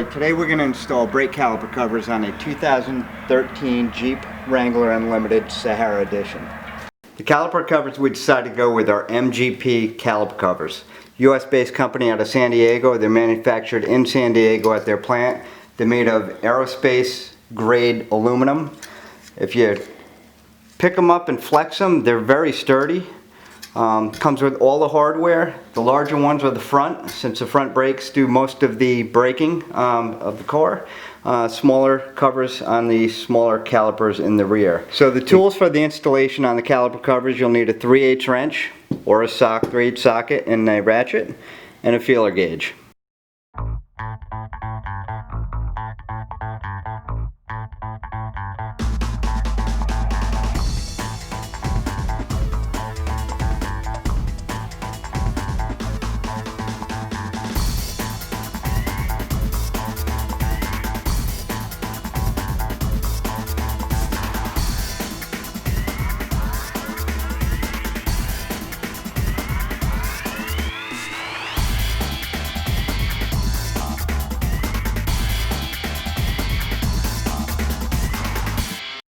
Alright, today we're going to install brake caliper covers on a 2013 Jeep Wrangler Unlimited Sahara Edition. The caliper covers we decided to go with are MGP caliper covers. US based company out of San Diego. They're manufactured in San Diego at their plant. They're made of aerospace grade aluminum. If you pick them up and flex them, they're very sturdy. Comes with all the hardware. The larger ones are the front, since the front brakes do most of the braking of the car. Smaller covers on the smaller calipers in the rear. So the tools for the installation on the caliper covers, you'll need a 3/8 wrench or a 3/8 socket and a ratchet and a feeler gauge.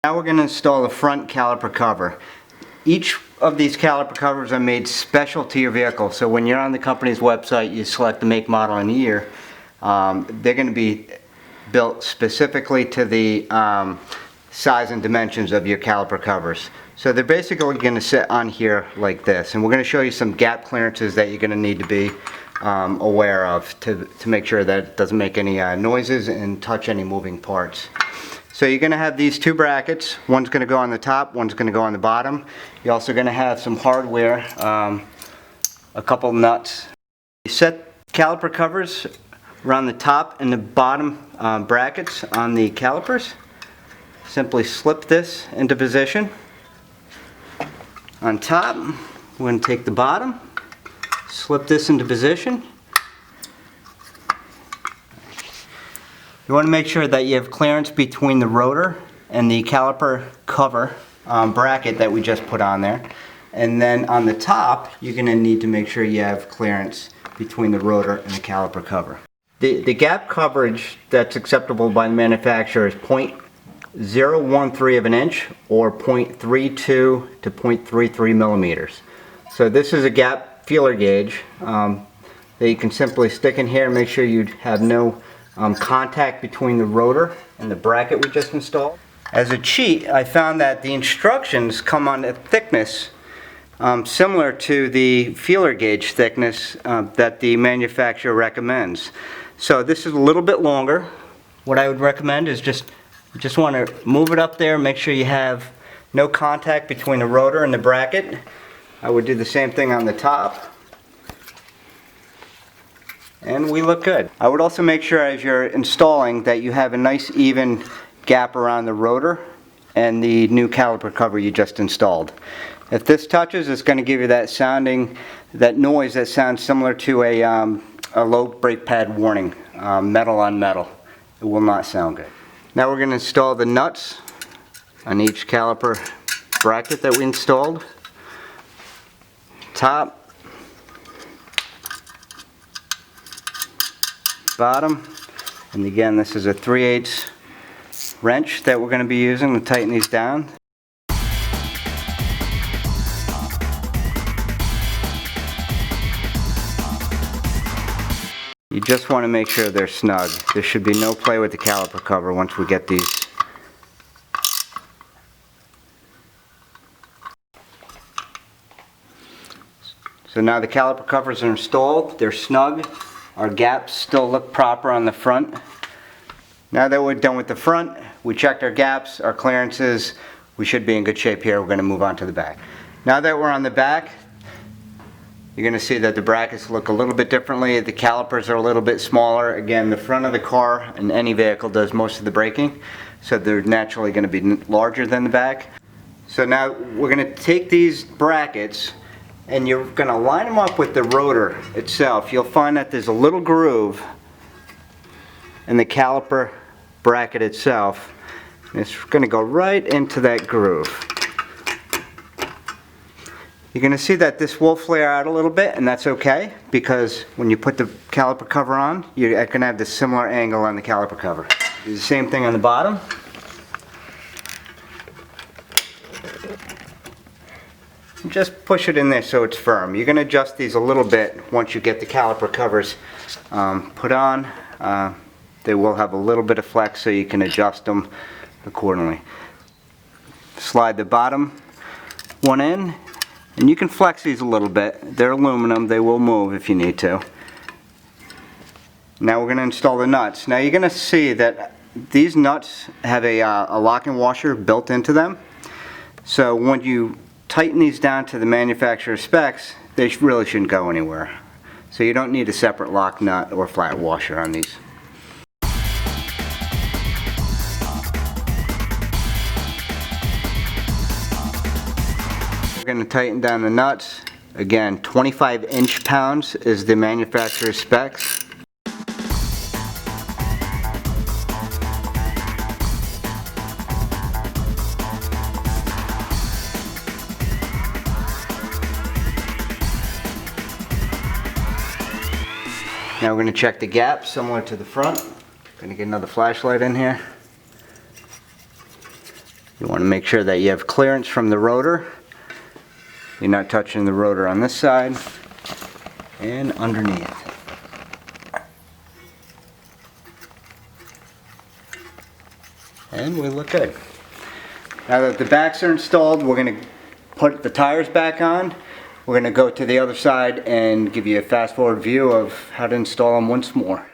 Now we're going to install the front caliper cover. Each of these caliper covers are made special to your vehicle, so when you're on the company's website you select the make, model, and year. They're going to be built specifically to the size and dimensions of your caliper covers. So they're basically going to sit on here like this, and we're going to show you some gap clearances that you're going to need to be aware of to make sure that it doesn't make any noises and touch any moving parts. So you're going to have these two brackets. One's going to go on the top, one's going to go on the bottom. You're also going to have some hardware, a couple nuts. You set caliper covers around the top and the bottom brackets on the calipers. Simply slip this into position. On top, we're going to take the bottom, slip this into position. You want to make sure that you have clearance between the rotor and the caliper cover bracket that we just put on there. And then on the top, you're going to need to make sure you have clearance between the rotor and the caliper cover. The gap coverage that's acceptable by the manufacturer is 0.013 of an inch or 0.32 to 0.33 millimeters. So this is a gap feeler gauge that you can simply stick in here and make sure you have no contact between the rotor and the bracket we just installed. As a cheat, I found that the instructions come on a thickness similar to the feeler gauge thickness that the manufacturer recommends. So this is a little bit longer. What I would recommend is just want to move it up there, make sure you have no contact between the rotor and the bracket. I would do the same thing on the top. And we look good. I would also make sure as you're installing that you have a nice even gap around the rotor and the new caliper cover you just installed. If this touches, it's going to give you that noise that sounds similar to a low brake pad warning, metal on metal. It will not sound good. Now we're going to install the nuts on each caliper bracket that we installed. Top, bottom, and again this is a 3/8 wrench that we're going to be using to tighten these down. You just want to make sure they're snug. There should be no play with the caliper cover once we get these. So now the caliper covers are installed, they're snug. Our gaps still look proper on the front. Now that we're done with the front, we checked our gaps, our clearances. We should be in good shape here. We're going to move on to the back. Now that we're on the back, you're going to see that the brackets look a little bit differently. The calipers are a little bit smaller. Again, the front of the car in any vehicle does most of the braking, so they're naturally going to be larger than the back. So now we're going to take these brackets and you're going to line them up with the rotor itself. You'll find that there's a little groove in the caliper bracket itself. And it's going to go right into that groove. You're going to see that this will flare out a little bit, and that's okay, because when you put the caliper cover on, you're going to have the similar angle on the caliper cover. Do the same thing on the bottom. Just push it in there so it's firm. You're going to adjust these a little bit once you get the caliper covers put on. They will have a little bit of flex, so you can adjust them accordingly. Slide the bottom one in, and you can flex these a little bit. They're aluminum, they will move if you need to. Now we're going to install the nuts. Now you're going to see that these nuts have a locking washer built into them. So when you tighten these down to the manufacturer's specs, they really shouldn't go anywhere. So you don't need a separate lock nut or flat washer on these. We're going to tighten down the nuts. Again, 25 inch-pounds is the manufacturer's specs. Now we're going to check the gap similar to the front. Going to get another flashlight in here. You want to make sure that you have clearance from the rotor. You're not touching the rotor on this side and underneath. And we look good. Now that the backs are installed, we're going to put the tires back on. We're going to go to the other side and give you a fast forward view of how to install them once more.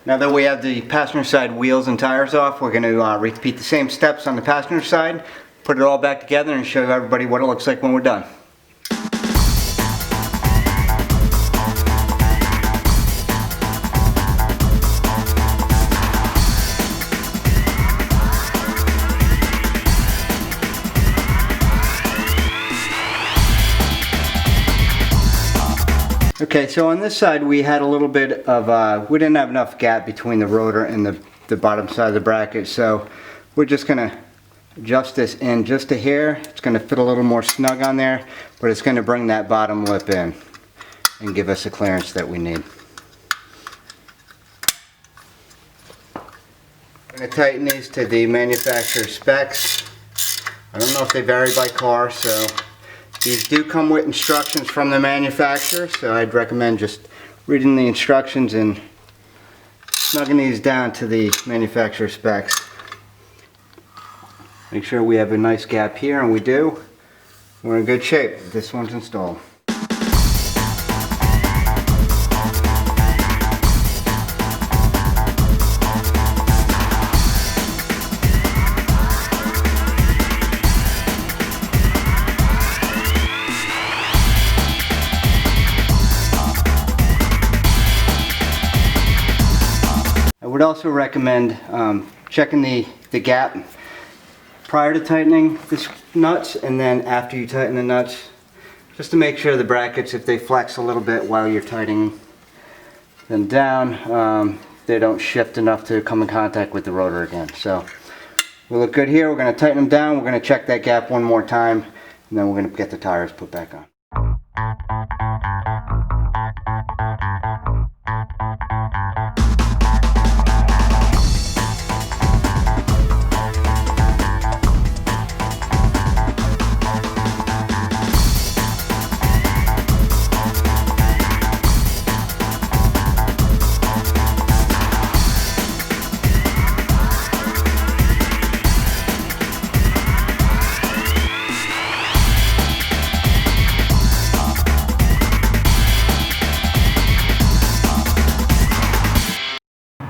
Now that we have the passenger side wheels and tires off, we're going to repeat the same steps on the passenger side, put it all back together and show everybody what it looks like when we're done. Okay, so on this side we had a little bit of, we didn't have enough gap between the rotor and the bottom side of the bracket, so we're just going to adjust this in just a hair. It's going to fit a little more snug on there, but it's going to bring that bottom lip in and give us the clearance that we need. I'm going to tighten these to the manufacturer's specs. I don't know if they vary by car, so these do come with instructions from the manufacturer, so I'd recommend just reading the instructions and snugging these down to the manufacturer specs. Make sure we have a nice gap here, and we do. We're in good shape. This one's installed. I would also recommend checking the gap prior to tightening the nuts and then after you tighten the nuts, just to make sure the brackets, if they flex a little bit while you're tightening them down, they don't shift enough to come in contact with the rotor again. So we look good here. We're going to tighten them down. We're going to check that gap one more time, and then we're going to get the tires put back on.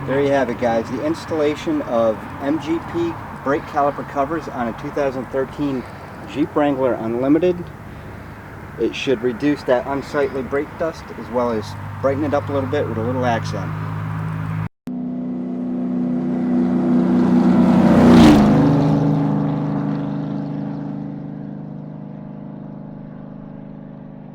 There you have it, guys, the installation of MGP brake caliper covers on a 2013 Jeep Wrangler Unlimited. It should reduce that unsightly brake dust as well as brighten it up a little bit with a little accent.